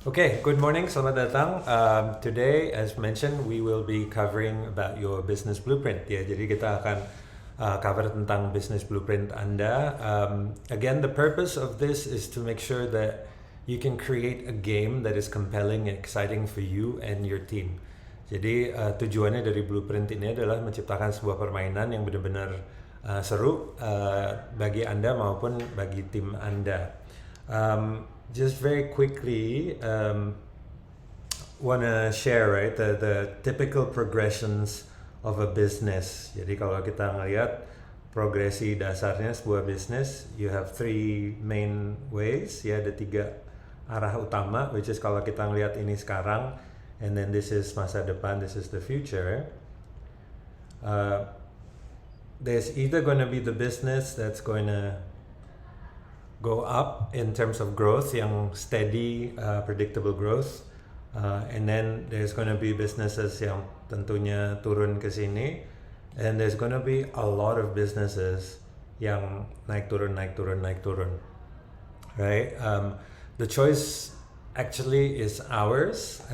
Okay, good morning, selamat datang. Today, as mentioned, we will be covering about your business blueprint. Ya, jadi kita akan cover tentang business blueprint Anda. Again, the purpose of this is to make sure that you can create a game that is compelling and exciting for you and your team. Jadi tujuannya dari blueprint ini adalah menciptakan sebuah permainan yang benar-benar seru bagi Anda maupun bagi tim Anda. Just very quickly, want to share, right, the typical progressions of a business. Jadi kalau kita ngelihat progresi dasarnya sebuah bisnis, you have three main ways. Ya, ada tiga arah utama, which is kalau kita ngelihat ini sekarang, and then this is masa depan, this is the future. There's either going to be the business that's going to go up in terms of growth, yang steady, predictable growth, and then there's going to be businesses yang tentunya turun ke sini, and there's going to be a lot of businesses yang naik turun, right? The choice actually is ours.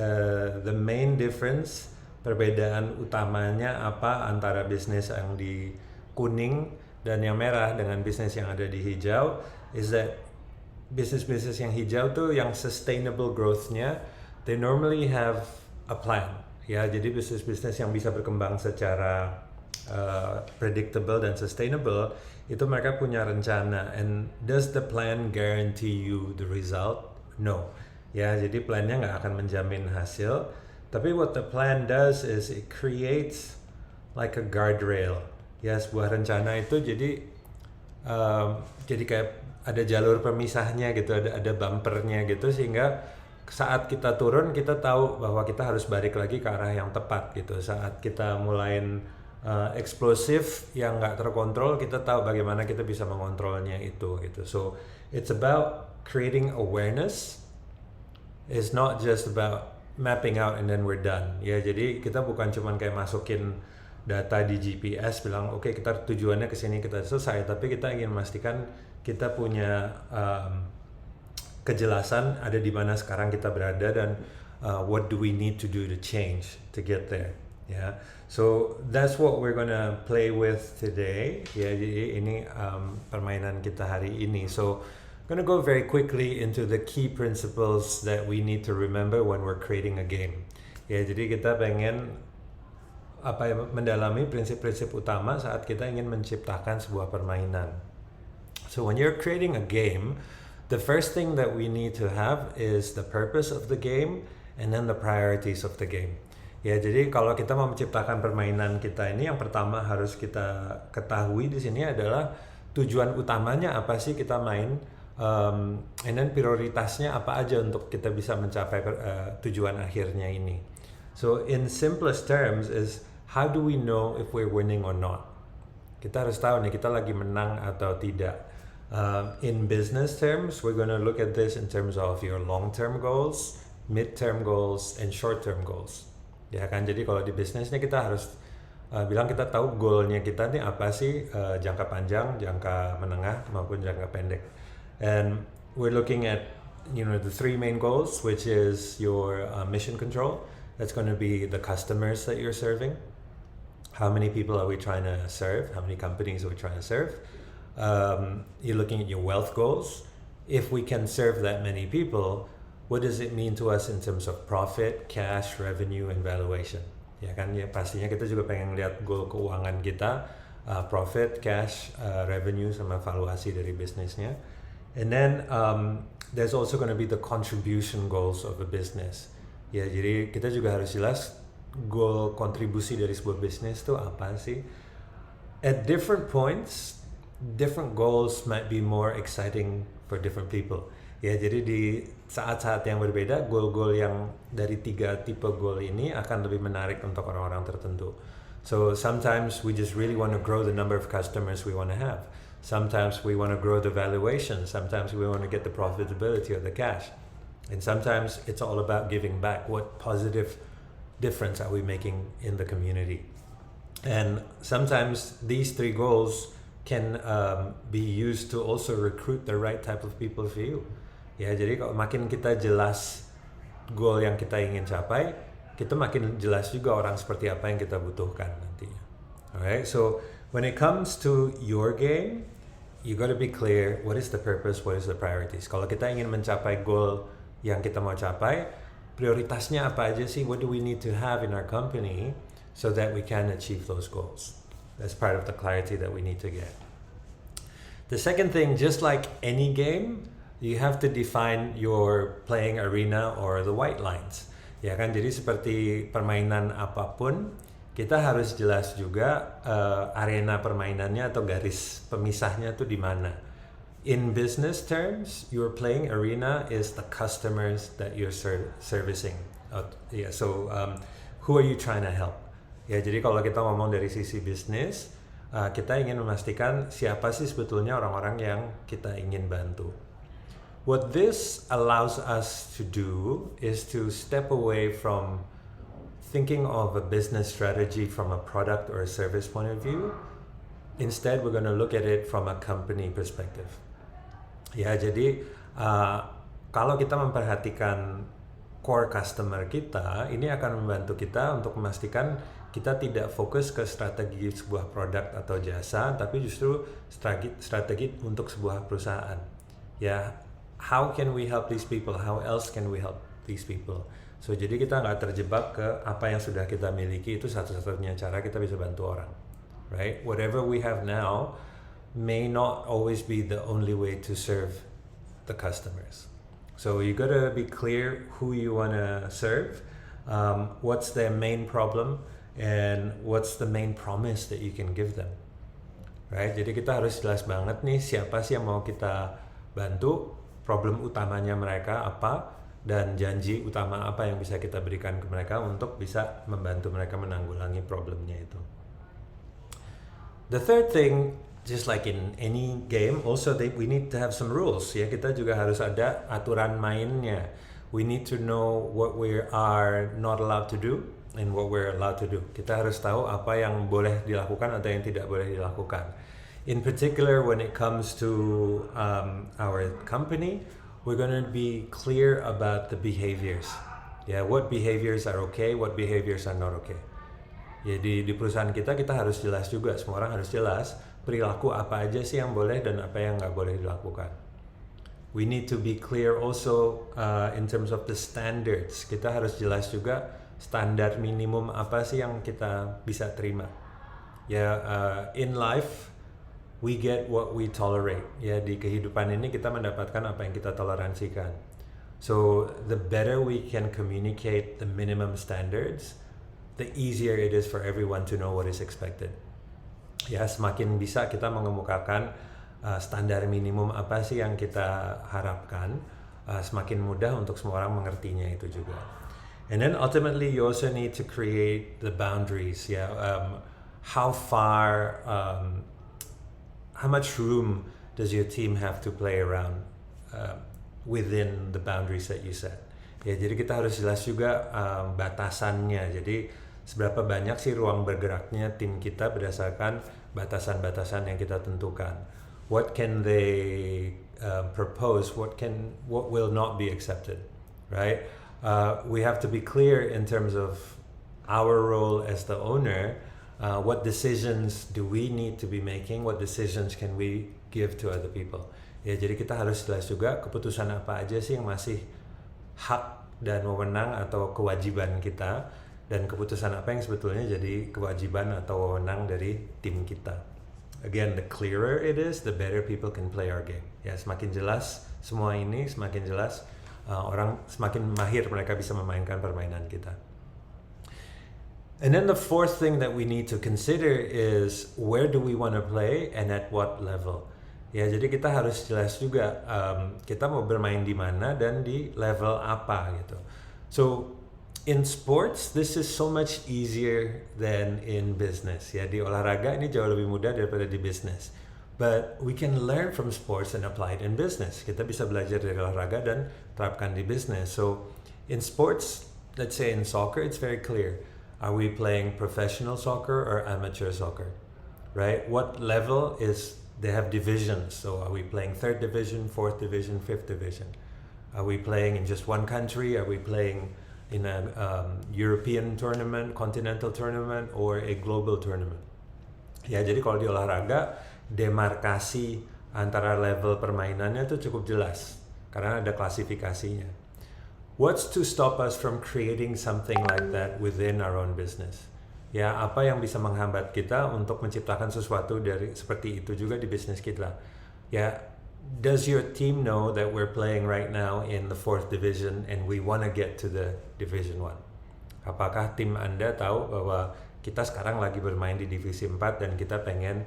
The main difference, perbedaan utamanya apa antara bisnis yang di kuning dan yang merah dengan bisnis yang ada di hijau, is that bisnis-bisnis yang hijau tuh yang sustainable growth-nya, they normally have a plan. Ya, jadi bisnis-bisnis yang bisa berkembang secara predictable dan sustainable, itu mereka punya rencana. And does the plan guarantee you the result? No. Ya, jadi plannya nggak akan menjamin hasil. Tapi what the plan does is it creates like a guardrail. Ya, sebuah rencana itu jadi kayak ada jalur pemisahnya gitu, ada bumpernya gitu, sehingga saat kita turun kita tahu bahwa kita harus balik lagi ke arah yang tepat gitu. Saat kita mulai eksplosif yang nggak terkontrol, kita tahu bagaimana kita bisa mengontrolnya itu gitu. So it's about creating awareness. It's not just about mapping out and then we're done. Ya, jadi kita bukan cuman kayak masukin data di GPS bilang oke, kita tujuannya ke sini, kita selesai, tapi kita ingin memastikan kita punya kejelasan ada di mana sekarang kita berada dan what do we need to do to change to get there. Yeah, so that's what we're gonna play with today. Ya, jadi ini permainan kita hari ini. So gonna go very quickly into the key principles that we need to remember when we're creating a game. Ya, jadi kita pengen mendalami prinsip-prinsip utama saat kita ingin menciptakan sebuah permainan. So when you're creating a game, the first thing that we need to have is the purpose of the game and then the priorities of the game. Ya, jadi kalau kita mau menciptakan permainan kita ini, yang pertama harus kita ketahui di sini adalah tujuan utamanya apa sih kita main, and then prioritasnya apa aja untuk kita bisa mencapai tujuan akhirnya ini. So in simplest terms is, how do we know if we're winning or not? Kita harus tahu nih kita lagi menang atau tidak. In business terms, we're going to look at this in terms of your long-term goals, mid-term goals, and short-term goals. Ya kan, jadi kalau di bisnisnya kita harus bilang kita tahu goalnya kita nih apa sih, jangka panjang, jangka menengah, maupun jangka pendek. And we're looking at the three main goals, which is your mission control. That's going to be the customers that you're serving. How many people are we trying to serve? How many companies are we trying to serve? You're looking at your wealth goals. If we can serve that many people, what does it mean to us in terms of profit, cash, revenue, and valuation? Ya kan, ya pastinya kita juga pengen lihat goal keuangan kita, profit, cash, revenue, sama valuasi dari bisnisnya. And then there's also going to be the contribution goals of a business. Ya, jadi kita juga harus jelas goal kontribusi dari sebuah bisnis itu apa sih. At different points, different goals might be more exciting for different people. Ya, jadi di saat-saat yang berbeda, goal-goal yang dari tiga tipe goal ini akan lebih menarik untuk orang-orang tertentu. So sometimes we just really want to grow the number of customers we want to have. Sometimes we want to grow the valuation. Sometimes we want to get the profitability or the cash. And sometimes it's all about giving back. What positive difference are we making in the community? And sometimes these three goals can be used to also recruit the right type of people for you. Ya, jadi kalau makin kita jelas goal yang kita ingin capai, kita makin jelas juga orang seperti apa yang kita butuhkan nantinya. Alright, so when it comes to your game, you gotta be clear, what is the purpose, what is the priorities. Kalau kita ingin mencapai goal yang kita mau capai, prioritasnya apa aja sih? What do we need to have in our company so that we can achieve those goals? That's part of the clarity that we need to get. The second thing, just like any game, you have to define your playing arena or the white lines. Ya kan, jadi seperti permainan apapun, kita harus jelas juga arena permainannya atau garis pemisahnya tuh di mana. In business terms, your playing arena is the customers that you're servicing. Who are you trying to help? Ya, jadi kalau kita ngomong dari sisi bisnis, kita ingin memastikan siapa sih sebetulnya orang-orang yang kita ingin bantu. What this allows us to do is to step away from thinking of a business strategy from a product or a service point of view. Instead, we're going to look at it from a company perspective. Ya, jadi kalau kita memperhatikan core customer kita, ini akan membantu kita untuk memastikan kita tidak fokus ke strategi sebuah produk atau jasa, tapi justru strategi untuk sebuah perusahaan. Ya, how can we help these people? How else can we help these people? So, jadi kita nggak terjebak ke apa yang sudah kita miliki, itu satu-satunya cara kita bisa bantu orang. Right? Whatever we have now may not always be the only way to serve the customers. So you gotta be clear who you wanna serve, what's their main problem, and what's the main promise that you can give them. Right? Jadi kita harus jelas banget nih siapa sih yang mau kita bantu, problem utamanya mereka apa, dan janji utama apa yang bisa kita berikan ke mereka untuk bisa membantu mereka menanggulangi problemnya itu. The third thing, just like in any game, also we need to have some rules. Ya, kita juga harus ada aturan mainnya. We need to know what we are not allowed to do and what we're allowed to do. Kita harus tahu apa yang boleh dilakukan atau yang tidak boleh dilakukan. In particular, when it comes to our company, we're going to be clear about the behaviors. Yeah, what behaviors are okay, what behaviors are not okay. Ya, di perusahaan kita harus jelas juga, semua orang harus jelas perilaku apa aja sih yang boleh dan apa yang nggak boleh dilakukan. We need to be clear also in terms of the standards. Kita harus jelas juga standar minimum apa sih yang kita bisa terima. Ya, in life we get what we tolerate. Ya, di kehidupan ini kita mendapatkan apa yang kita toleransikan. So the better we can communicate the minimum standards, the easier it is for everyone to know what is expected. Ya, semakin bisa kita mengemukakan standar minimum apa sih yang kita harapkan, semakin mudah untuk semua orang mengertinya itu juga. And then ultimately you also need to create the boundaries. Ya, how far, how much room does your team have to play around within the boundaries that you set? Ya, jadi kita harus jelas juga batasannya. Jadi seberapa banyak sih ruang bergeraknya tim kita berdasarkan batasan-batasan yang kita tentukan. What can they propose? What will not be accepted, right? We have to be clear in terms of our role as the owner. What decisions do we need to be making? What decisions can we give to other people? Ya, jadi kita harus jelas juga keputusan apa aja sih yang masih hak dan wewenang atau kewajiban kita, dan keputusan apa yang sebetulnya jadi kewajiban atau wewenang dari tim kita. Again, the clearer it is, the better people can play our game. Ya, semakin jelas semua ini, semakin jelas orang semakin mahir mereka bisa memainkan permainan kita. And then the fourth thing that we need to consider is where do we want to play and at what level. Ya, jadi kita harus jelas juga kita mau bermain di mana dan di level apa gitu. So in sports, this is so much easier than in business. Ya, di olahraga ini jauh lebih mudah daripada di business. But we can learn from sports and apply it in business. Kita bisa belajar dari olahraga dan terapkan di business. So in sports, let's say in soccer, it's very clear. Are we playing professional soccer or amateur soccer? Right? What level is, they have divisions. So are we playing 3rd division, 4th division, 5th division? Are we playing in just one country? Are we playing in a European tournament, continental tournament, or a global tournament? Ya, jadi kalau di olahraga, demarkasi antara level permainannya tuh cukup jelas karena ada klasifikasinya. What's to stop us from creating something like that within our own business? Ya, apa yang bisa menghambat kita untuk menciptakan sesuatu dari seperti itu juga di bisnis kita? Ya, does your team know that we're playing right now in the 4th division and we want to get to the division 1? Apakah tim Anda tahu bahwa kita sekarang lagi bermain di divisi 4 dan kita pengen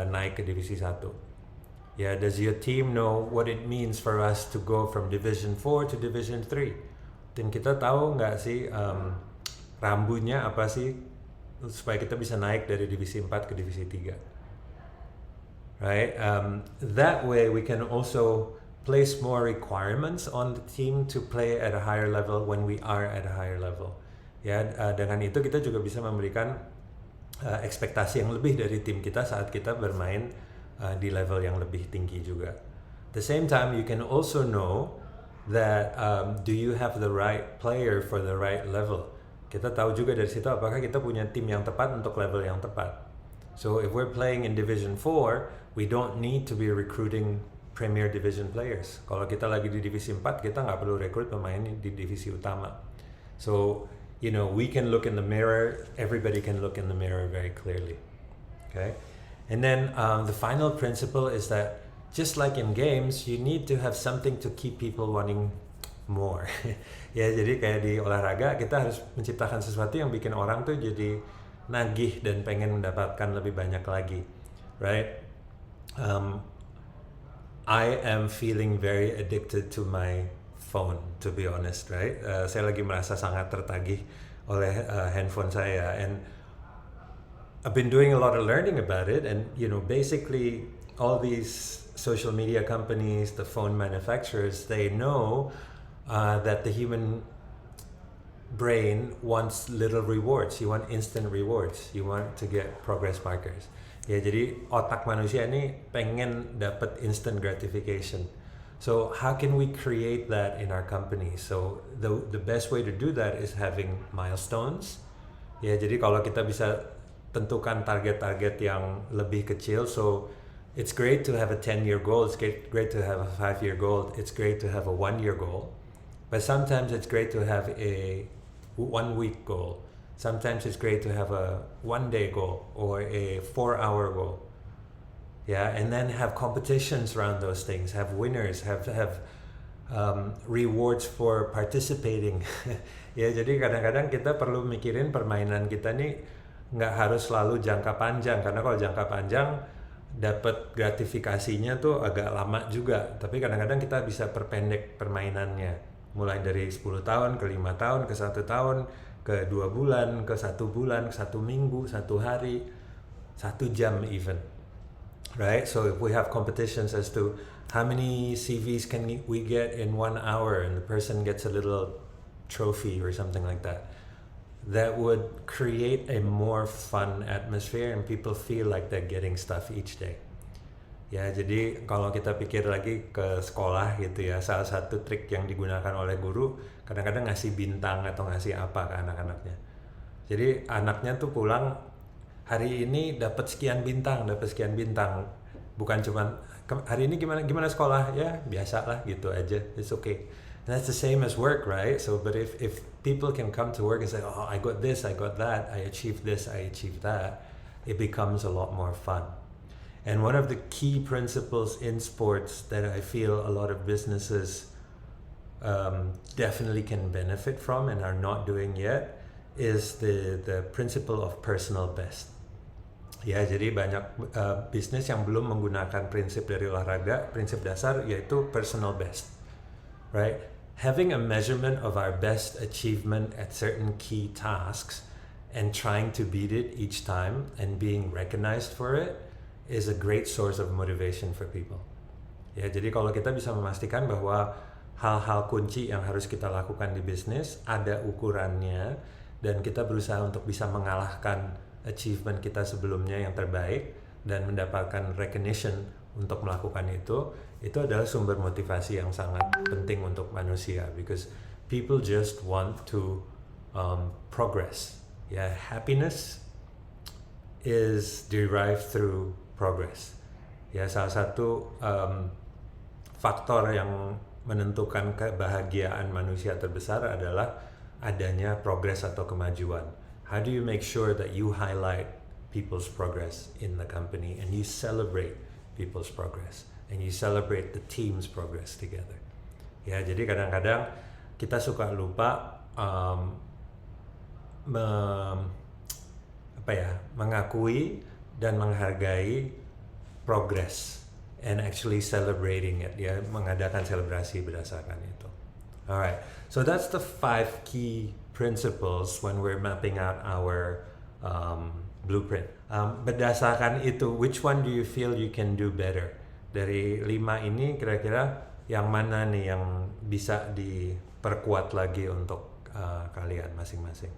naik ke divisi 1? Ya, does your team know what it means for us to go from division 4 to division 3? Tim kita tahu nggak sih rambunya apa sih supaya kita bisa naik dari divisi 4 ke divisi 3? Right? That way we can also place more requirements on the team to play at a higher level when we are at a higher level. Ya, dengan itu kita juga bisa memberikan ekspektasi yang lebih dari tim kita saat kita bermain di level yang lebih tinggi juga. At the same time, you can also know that do you have the right player for the right level. Kita tahu juga dari situ apakah kita punya tim yang tepat untuk level yang tepat. So if we're playing in Division 4, we don't need to be recruiting Premier Division players. Kalau kita lagi di Divisi 4, kita nggak perlu rekrut pemain di divisi utama. So, you know, we can look in the mirror, everybody can look in the mirror very clearly. Okay? And then the final principle is that just like in games, you need to have something to keep people wanting more. Ya, jadi kayak di olahraga, kita harus menciptakan sesuatu yang bikin orang tuh jadi nagih dan pengen mendapatkan lebih banyak lagi, right? I am feeling very addicted to my phone, to be honest, right? Saya lagi merasa sangat tertagih oleh handphone saya, and I've been doing a lot of learning about it, and you know, basically all these social media companies, the phone manufacturers, they know that the human brain wants little rewards. You want instant rewards. You want to get progress markers. Ya, jadi otak manusia ini pengen dapat instant gratification. So how can we create that in our company? So the best way to do that is having milestones. Ya, jadi kalau kita bisa tentukan target-target yang lebih kecil. So it's great to have a 10-year goal. It's great to have a 5-year goal. It's great to have a 1-year goal. But sometimes it's great to have a 1-week goal. Sometimes it's great to have a 1-day goal or a 4-hour goal. Yeah, and then have competitions around those things. Have winners. Have rewards for participating. Ya, jadi kadang-kadang kita perlu mikirin permainan kita nih nggak harus selalu jangka panjang, karena kalau jangka panjang dapat gratifikasinya tuh agak lama juga. Tapi kadang-kadang kita bisa perpendek permainannya. Mulai dari 10 tahun ke 5 tahun ke 1 tahun ke 2 bulan ke 1 bulan ke 1 minggu 1 hari 1 jam even, right? So if we have competitions as to how many CVs can we get in 1 hour and the person gets a little trophy or something like that, that would create a more fun atmosphere and people feel like they're getting stuff each day. Ya, jadi kalau kita pikir lagi ke sekolah gitu ya, salah satu trik yang digunakan oleh guru kadang-kadang ngasih bintang atau ngasih apa ke anak-anaknya. Jadi anaknya tuh pulang hari ini dapat sekian bintang. Bukan cuman hari ini gimana sekolah, ya biasa lah gitu aja, it's okay. And that's the same as work, right? So but if people can come to work and say, oh, I got this, I got that, I achieved this, I achieved that, it becomes a lot more fun. And one of the key principles in sports that I feel a lot of businesses definitely can benefit from and are not doing yet is the principle of personal best. Ya, jadi banyak bisnis yang belum menggunakan prinsip dari olahraga, prinsip dasar yaitu personal best, right? Having a measurement of our best achievement at certain key tasks and trying to beat it each time and being recognized for it is a great source of motivation for people. Ya, jadi kalau kita bisa memastikan bahwa hal-hal kunci yang harus kita lakukan di bisnis ada ukurannya dan kita berusaha untuk bisa mengalahkan achievement kita sebelumnya yang terbaik dan mendapatkan recognition untuk melakukan itu adalah sumber motivasi yang sangat penting untuk manusia, because people just want to progress. Ya, happiness is derived through progress. Ya, salah satu faktor yang menentukan kebahagiaan manusia terbesar adalah adanya progres atau kemajuan. How do you make sure that you highlight people's progress in the company and you celebrate people's progress and you celebrate the team's progress together? Ya, jadi kadang-kadang kita suka lupa mengakui dan menghargai progress and actually celebrating it, ya, mengadakan selebrasi berdasarkan itu. Alright, so that's the 5 key principles when we're mapping out our blueprint. Berdasarkan itu, which one do you feel you can do better? Dari 5 ini kira-kira yang mana nih yang bisa diperkuat lagi untuk kalian masing-masing?